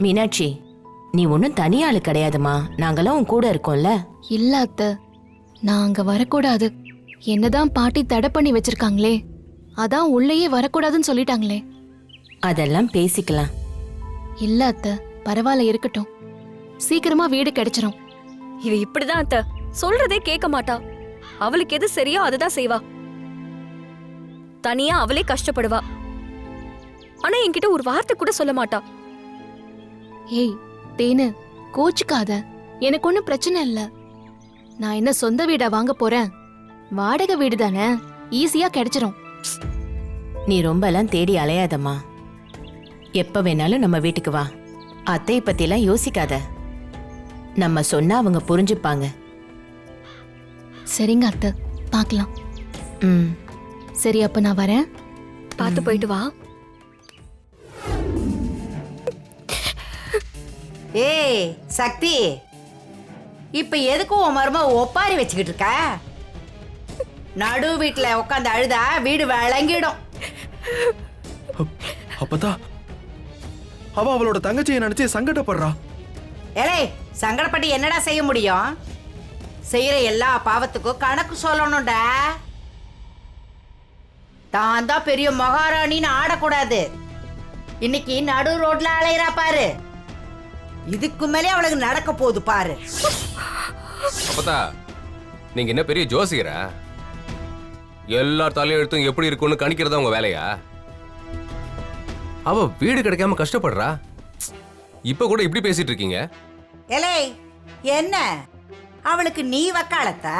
மீனாட்சி, நீ ஒன்னும் தனியாளு கிடையாதுமா. நாங்கெல்லாம் உன் கூட இருக்கோம்ல. இல்ல அத்தை, நான் அங்க வரக்கூடாது. என்னதான் பாட்டி தடை பண்ணி வச்சிருக்காங்களே, அதான் உள்ளேயே வரக்கூடாதுன்னு சொல்லிட்டாங்களே. அதெல்லாம் பேசிக்கலாம். இல்ல அத்தை, பரவாயில்ல இருக்கட்டும். சீக்கிரமா வீடு கிடைச்சிரும். இவ இப்படிதான் அத்த, சொல்றதே கேட்க மாட்டா. அவளுக்கு எது சரியோ அதுதான் செய்வா. தனியா அவளே கஷ்டப்படுவா. ஆனா என்கிட்ட ஒரு வார்த்தை கூட சொல்ல மாட்டா. ஏய் தேனு, கோச்சுக்காத. எனக்கு ஒன்னும் பிரச்சனை இல்ல. நான் என்ன சொந்த வீடா வாங்க போறேன்? வாடகை வீடு தானே, ஈஸியா கிடைச்சிரும். நீ ரொம்ப எல்லாம் தேடி அலையாதம்மா. எப்ப வேணாலும் நம்ம வீட்டுக்கு வா. அத்தைய பத்தி எல்லாம் யோசிக்காத. நம்ம சொன்னா அவங்க புரிஞ்சுப்பாங்க. சரிங்க அத்தை, பார்க்கலாம். ம். சரி, அப்ப நான் வரேன். பார்த்து போயிட்டு வா. ஏய் சக்தி, இப்ப எதுக்கும் உன் மரும ஒப்பாரி வச்சுக்கிட்டு இருக்க? நடு வீட்டுல உட்காந்து அழுதா வீடு விளங்கிடும். அப்பதா அவ அவளோட தங்கச்சியை நினைச்சு சங்கடப்படுறா. ஏலே, சங்கடப்பட்டு என்னடா செய்ய முடியும்? செய்யற எல்லா பாவத்துக்கும் கணக்கு சொல்லணும்டா. தான் தான் பெரிய மகாராணின்னு ஆடக்கூடாது. இன்னைக்கு நடு ரோட்ல அலையிறா பாரு. இதுக்கு மேலே அவளுக்கு நடக்க போகுது பாரு. அப்பதா, நீங்க என்ன பெரிய ஜோசியரா? எல்லார் தலையெழுத்தும் எப்படி இருக்கும்னு கணிக்கிறதா உங்க வேலையா? அவ வீடு கிடைக்காம கஷ்டப்படுறா. இப்ப கூட இப்படி பேசிட்டு இருக்கீங்க. ஏலே, என்ன அவளுக்கு நீ வக்காலத்தா?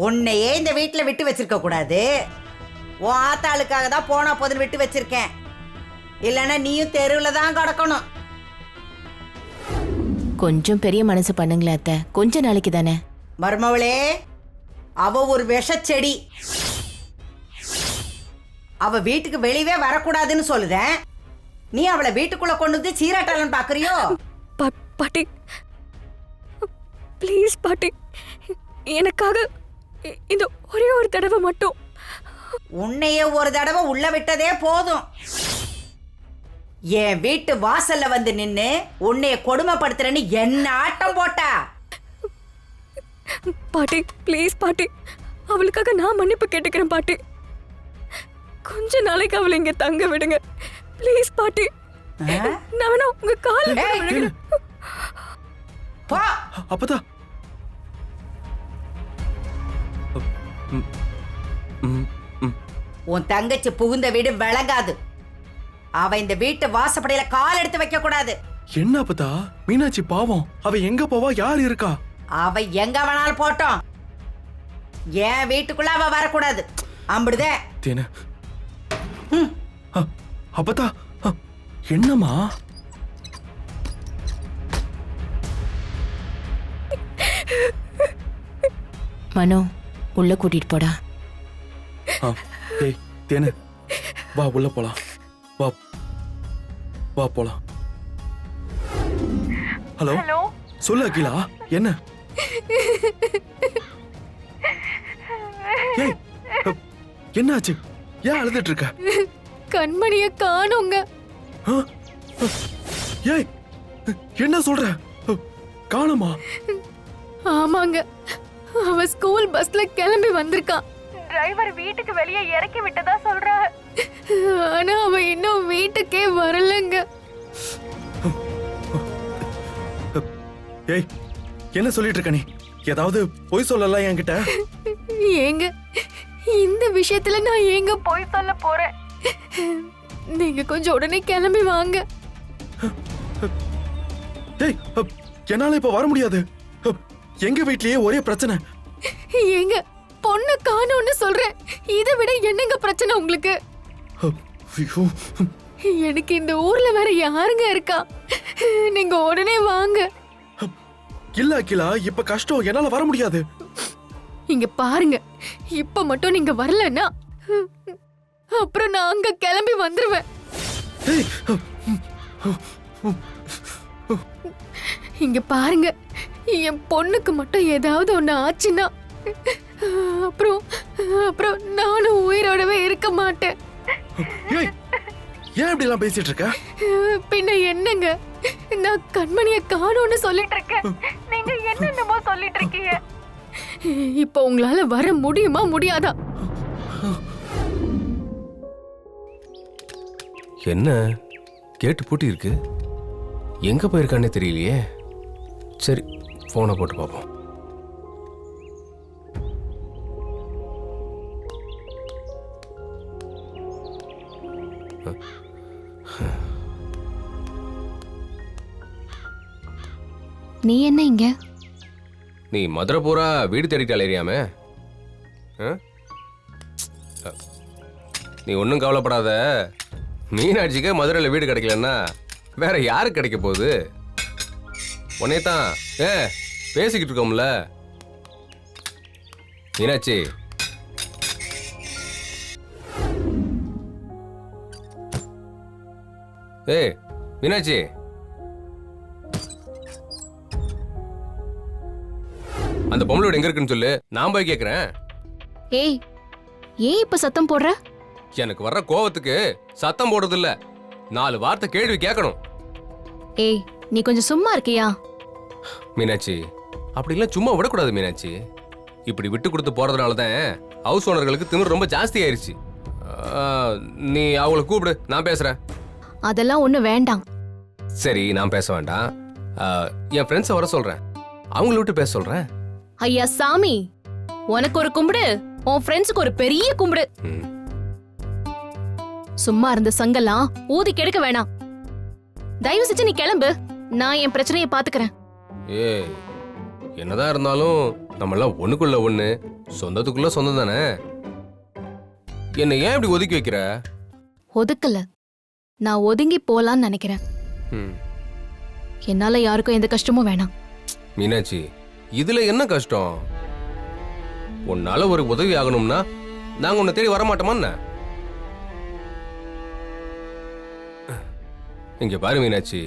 உன்னையே இந்த வீட்டுல விட்டு வச்சிருக்க கூடாது. உன் ஆத்தாளுக்காக தான் போனா போதுன்னு விட்டு வச்சிருக்கேன். இல்லைன்னா நீயும் தெருவில் தான் கிடக்கணும். கொஞ்சம் பெரிய மனசு பண்ணுங்களேன் அத்தை. கொஞ்ச நாளைக்கு தானே. மருமவளே, அவ ஒரு விஷச்செடி. அவ வீட்டுக்கு வெளியவே வரக்கூடாதுன்னு சொல்லுதேன். நீ அவளை வீட்டுக்குள்ள கொண்டு வந்து சீராட்டாளன்னு பாக்குறியோ? பாட்டி ப்ளீஸ் பாட்டி, எனக்காக இந்த ஒரே ஒரு தடவை மட்டும். உன்னையே ஒரு தடவை உள்ள விட்டதே போதும். என் வீட்டு வாசல்ல வந்து நின்னு உன்னைய கொடுமைப்படுத்துறேன்னு என்ன ஆட்டம் போட்டா? பாட்டி ப்ளீஸ் பாட்டி, அவளுக்காக நான் மன்னிப்பு கேட்டுக்கிறேன் பாட்டி. கொஞ்ச நாளைக்கு அவளை இங்க தங்க விடுங்க ப்ளீஸ் பாட்டி. நான் வேணா உங்க கால்ல விழுகிறேன். போ. அப்பதா உன் தங்கச்சி புகுந்த வீடு விளங்காது. அவ இந்த வீட்டு வாசப்படையில கால் எடுத்து வைக்க கூடாது. என்ன அப்பதா? மீனாட்சி பாவம், அவ எங்க போவா? யார் இருக்கா? அவ எங்க வேணாலும் போட்டோம், என் வீட்டுக்குள்ள அவ வரக்கூடாது. அம்பிடுதே. தேனு. அப்பதா என்னம்மா? மனோ, உள்ள கூட்டிட்டு போடா. ஏய் தேனு, வா உள்ள போலாம். வா வா போலாம். ஹலோ, சொல்லு அகிலா, என்ன? ஏய், என்னாச்சு? ஏன் அழுதுட்டு இருக்க? கண்மணிய காணோங்க. ஏய், என்ன சொல்ற? காணுமா? ஆமாங்க, அவ ஸ்கூல் பஸ்ல கிளம்பி வந்திருக்கான். டிரைவர் வீட்டுக்கு வெளியே இறக்கி விட்டதா சொல்றாங்க. ஆனா அவ இன்னும் வீட்டுக்கே வரலங்க. ஏய், என்ன சொல்லிட்டு இருக்க நீ? ஏதாவது பொய் சொல்லலாம் என்கிட்ட? ஏங்க, இந்த விஷயத்துல நான் ஏங்க போய் சொல்ல போறேன்? நீங்க கொஞ்சம் உடனே கிளம்பி வாங்க. ஏய், என்னால இப்ப வர முடியாது. எங்க வீட்லயே ஒரே பிரச்சனை. ஏங்க, பொண்ணு காணோம்னு சொல்றேன். இதை விட என்னங்க பிரச்சனை உங்களுக்கு? ஐயோ, எனக்கு இந்த ஊர்ல வேற யாருங்க இருக்கா? நீங்க உடனே வாங்க. இல்ல அகிலா, இப்ப கஷ்டம், என்னால வர முடியாது. இங்க பாருங்க, இப்ப மட்டும் நீங்க வரலன்னா அப்புறம் நான் அங்க கிளம்பி வந்துருவேன். ஏய், இங்க பாருங்க, என் பொண்ணுக்கு மட்டும் ஏதாவது ஒண்ணு ஆச்சுன்னா அப்புறம் நானும் உயிரோடவே இருக்க மாட்டேன். ஏய், ஏன் இப்படி எல்லாம் பேசிட்டு இருக்க? பின்ன என்னங்க, நான் கண்மணியை காணோம்னு சொல்லிட்டு இருக்கேன். நீங்க என்னென்னமோ சொல்லிட்டு இருக்கீங்க. இப்போ உங்களால வர முடியுமா முடியாதா? என்ன கேட்டு பூட்டி இருக்கு, எங்க போயிருக்கானே தெரியலையே. சரி, போனை போட்டு பார்ப்போம். நீ என்ன இங்க? நீ மதுரை பூரா வீடு தேடிட்டு அலையிறியாமே. நீ ஒன்றும் கவலைப்படாத. மீனாட்சிக்கு மதுரையில் வீடு கிடைக்கலன்னா வேற யாருக்கு கிடைக்க போகுது? உன்னே தான் பேசிக்கிட்டு இருக்கோம்ல. மீனாட்சி, மீனாட்சி, அந்த பொம்பளோட எங்க இருக்குன்னு சொல்லு, நான் போய் கேக்குறேன். ஏய், ஏன் இப்ப சத்தம் போடுற? எனக்கு வர்ற கோவத்துக்கு சத்தம் போடுறது இல்ல, 4 வார்த்தை கேள்வி கேட்கணும். ஏய், நீ கொஞ்சம் சும்மா இருக்கியா? மீனாட்சி, அப்படிலாம் சும்மா விடக்கூடாது மீனாட்சி. இப்படி விட்டு கொடுத்து போறதுனால தான் ஹவுஸ் ஓனர்களுக்கு திமிரு ரொம்ப ஜாஸ்தி ஆயிருச்சு. நீ அவளை கூப்பிடு, நான் பேசுறேன். அதெல்லாம் ஒண்ணு வேண்டாம். சரி, நான் பேச வேண்டாம். என் ஃப்ரெண்ட்ஸை வர சொல்றேன், அவங்கள விட்டு பேச சொல்றேன். ஐயா சாமி, உனக்கு ஒரு கும்பிடு, உன் ஃப்ரெண்ட்ஸுக்கு ஒரு பெரிய கும்பிடு. சும்மா இருந்த சங்கெல்லாம் ஊதி கெடுக்க வேணாம். தயவு செஞ்சு நீ கிளம்பு, நான் என் பிரச்சனையை பாத்துக்கிறேன். ஏய், என்னதான் இருந்தாலும் நம்ம எல்லாம் ஒண்ணுக்குள்ள ஒண்ணு, சொந்தத்துக்குள்ள சொந்தம் தானே. என்னை ஏன் இப்படி ஒதுக்கி வைக்கிற? ஒதுக்கல, நான் ஒதுங்கி போலான்னு நினைக்கிறேன். என்னால யாருக்கும் எந்த கஷ்டமும் வேணாம். மீனாட்சி, இதுல என்ன கஷ்டம்? உன்னால ஒரு உதவி ஆகணும்னா நாங்க உன்னை தேடி வரமாட்டோமா? இங்க பாரு மீனாட்சி,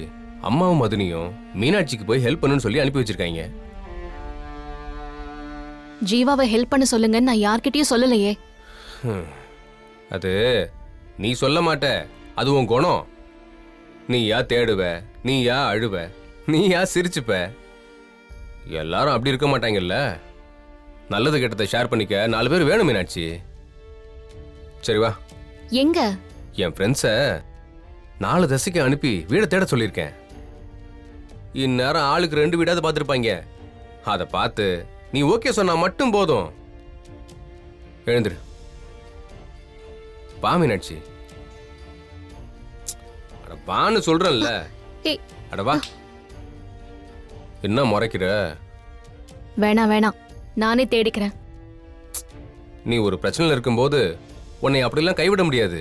அம்மாவும் மதுனியும் மீனாட்சிக்கு போய் ஹெல்ப் பண்ணுன்னு சொல்லி அனுப்பி வச்சிருக்காங்க. ஜீவாவை ஹெல்ப் பண்ண சொல்லுங்கன்னு நான் யார்கிட்டயும் சொல்லலையே. அது நீ சொல்ல மாட்ட, அது உன் குணம். நீயா தேடுவ, நீயா அழுவ, நீயா சிரிச்சுப்ப. எல்லாரும் அப்படி இருக்க மாட்டாங்கல்ல. நல்லது கெட்டதை ஷேர் பண்ணிக்க 4 பேர் வேணும் மீனாட்சி. சரி வா. எங்க? என் ஃப்ரெண்ட்ஸை 4 திசைக்கு அனுப்பி வீடை தேட சொல்லியிருக்கேன். இந்நேரம் ஆளுக்கு 2 வீடாவது பார்த்துருப்பாங்க. அதை பார்த்து நீ ஓகே சொன்னா மட்டும் போதும். எழுந்துரு, வா மீனாட்சி. அட வான்னு சொல்றேன்ல. அட வா. என்ன முறைக்கிற? வேணாம் வேணாம், நானே தேடிக்கிறேன். நீ ஒரு பிரச்சனையில் இருக்கும்போது உன்னை அப்படிலாம் கைவிட முடியாது.